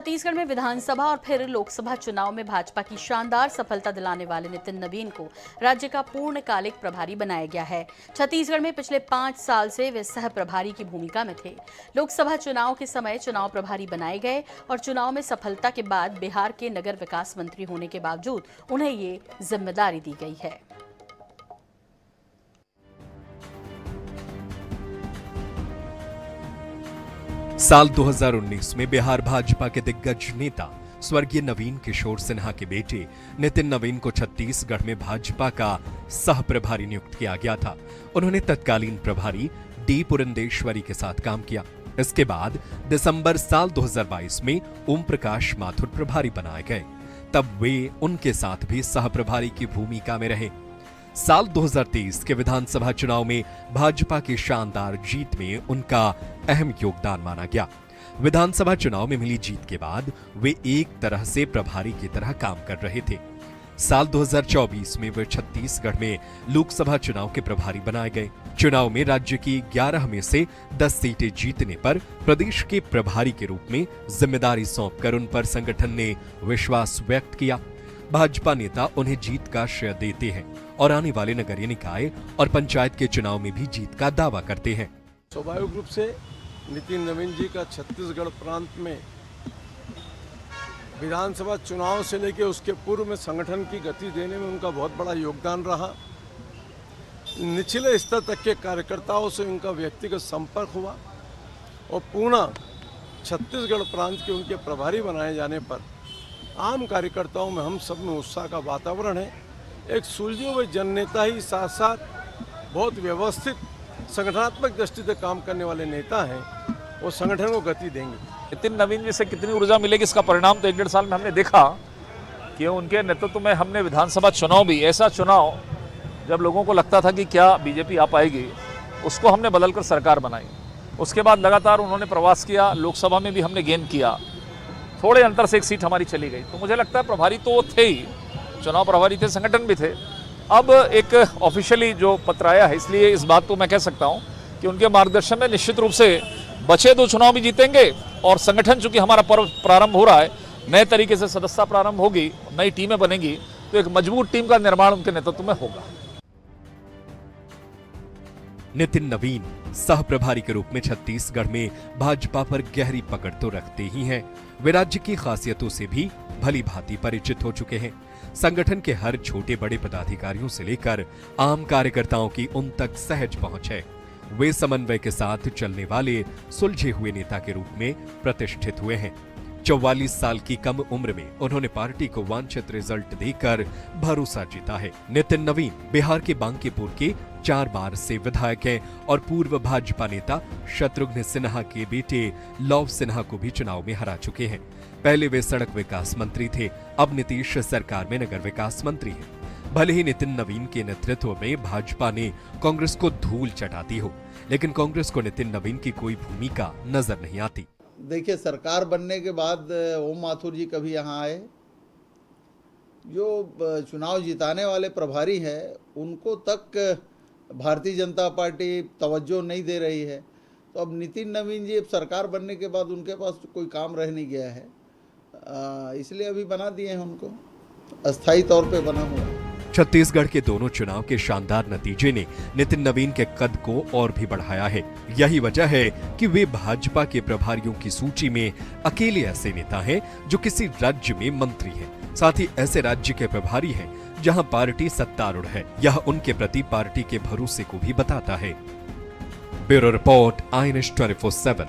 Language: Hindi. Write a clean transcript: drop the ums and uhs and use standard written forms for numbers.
छत्तीसगढ़ में विधानसभा और फिर लोकसभा चुनाव में भाजपा की शानदार सफलता दिलाने वाले नितिन नवीन को राज्य का पूर्णकालिक प्रभारी बनाया गया है। छत्तीसगढ़ में पिछले 5 साल से वे सह प्रभारी की भूमिका में थे। लोकसभा चुनाव के समय चुनाव प्रभारी बनाए गए और चुनाव में सफलता के बाद बिहार के नगर विकास मंत्री होने के बावजूद उन्हें ये जिम्मेदारी दी गई है। साल 2019 में बिहार भाजपा के दिग्गज नेता स्वर्गीय नवीन किशोर सिन्हा के बेटे नितिन नवीन को छत्तीसगढ़ में भाजपा का सह प्रभारी नियुक्त किया गया था। उन्होंने तत्कालीन प्रभारी डी पुरंदेश्वरी के साथ काम किया। इसके बाद दिसंबर साल 2022 में ओम प्रकाश माथुर प्रभारी बनाए गए। तब वे उनके साथ भी सह प्रभारी की भूमिका में रहे। साल 2023 के विधानसभा चुनाव में भाजपा की शानदार जीत में उनका अहम योगदान माना गया। विधानसभा चुनाव में मिली जीत के बाद वे एक तरह से प्रभारी की तरह काम कर रहे थे। साल 2024 में वे छत्तीसगढ़ में लोकसभा चुनाव के प्रभारी बनाए गए। चुनाव में राज्य की 11 में से 10 सीटें जीतने पर प्रदेश के प्रभारी के रूप में जिम्मेदारी सौंपकर उन पर संगठन ने विश्वास व्यक्त किया। भाजपा नेता उन्हें जीत का श्रेय देते हैं और आने वाले नगरीय निकाय और पंचायत के चुनाव में भी जीत का दावा करते हैं। स्वाभाविक रूप से नितिन नवीन जी का छत्तीसगढ़ प्रांत में विधानसभा चुनाव से लेकर उसके पूर्व में संगठन की गति देने में उनका बहुत बड़ा योगदान रहा। निचले स्तर तक के कार्यकर्ताओं से उनका व्यक्तिगत संपर्क हुआ और पूर्ण छत्तीसगढ़ प्रांत के उनके प्रभारी बनाए जाने पर आम कार्यकर्ताओं में हम सब में उत्साह का वातावरण है। एक सुलझे हुए जननेता ही साथ साथ बहुत व्यवस्थित संगठनात्मक दृष्टि से काम करने वाले नेता हैं, वो संगठन को गति देंगे। नितिन नवीन जी से कितनी ऊर्जा मिलेगी इसका परिणाम तो 1-1.5 साल में हमने देखा कि उनके नेतृत्व में हमने विधानसभा चुनाव भी ऐसा चुनाव जब लोगों को लगता था कि क्या बीजेपी आ पाएगी, उसको हमने बदलकर सरकार बनाई। उसके बाद लगातार उन्होंने प्रवास किया, लोकसभा में भी हमने गेन किया, थोड़े अंतर से एक सीट हमारी चली गई। तो मुझे लगता है प्रभारी तो वो थे ही, चुनाव प्रभारी थे, संगठन भी थे। अब एक ऑफिशियली जो पत्र आया है, इसलिए इस बात को मैं कह सकता हूं कि उनके मार्गदर्शन में निश्चित रूप से बचे 2 चुनाव भी जीतेंगे और संगठन चूंकि हमारा पर्व प्रारंभ हो रहा है, नए तरीके से सदस्यता प्रारंभ होगी, नई टीमें बनेंगी, तो एक मजबूत टीम का निर्माण उनके नेतृत्व में होगा। नितिन नवीन सह प्रभारी के रूप में छत्तीसगढ़ में भाजपा पर गहरी पकड़ तो रखते ही हैं। वे राज्य की खासियतों से भी भली भांति परिचित हो चुके हैं। संगठन के हर छोटे बड़े पदाधिकारियों से लेकर आम कार्यकर्ताओं की उन तक सहज पहुंच है। वे समन्वय के साथ चलने वाले सुलझे हुए नेता के रूप में प्रतिष्ठित हुए हैं। 44 साल की कम उम्र में उन्होंने पार्टी को वांछित रिजल्ट देकर भरोसा जीता है। नितिन नवीन बिहार के बांकीपुर के 4 बार से विधायक हैं और पूर्व भाजपा नेता शत्रुघ्न सिन्हा के बेटे लव सिन्हा को भी चुनाव में हरा चुके हैं। पहले वे सड़क विकास मंत्री थे, अब नीतीश सरकार में नगर विकास मंत्री हैं। भले ही नितिन नवीन के नेतृत्व में भाजपा ने कांग्रेस को धूल चटाती हो, लेकिन कांग्रेस को नितिन नवीन की कोई भूमिका नजर नहीं आती। देखिए, सरकार बनने के बाद ओम माथुर जी कभी यहाँ आए, जो चुनाव जिताने वाले प्रभारी हैं उनको तक भारतीय जनता पार्टी तवज्जो नहीं दे रही है। तो अब नितिन नवीन जी अब सरकार बनने के बाद उनके पास कोई काम रह नहीं गया है, इसलिए अभी बना दिए हैं उनको, अस्थायी तौर पे बना हुआ है। छत्तीसगढ़ के दोनों चुनाव के शानदार नतीजे ने नितिन नवीन के कद को और भी बढ़ाया है। यही वजह है कि वे भाजपा के प्रभारियों की सूची में अकेले ऐसे नेता हैं जो किसी राज्य में मंत्री हैं। साथ ही ऐसे राज्य के प्रभारी हैं जहां पार्टी सत्तारूढ़ है। यह उनके प्रति पार्टी के भरोसे को भी बताता है। Bureau report, INS 24/7।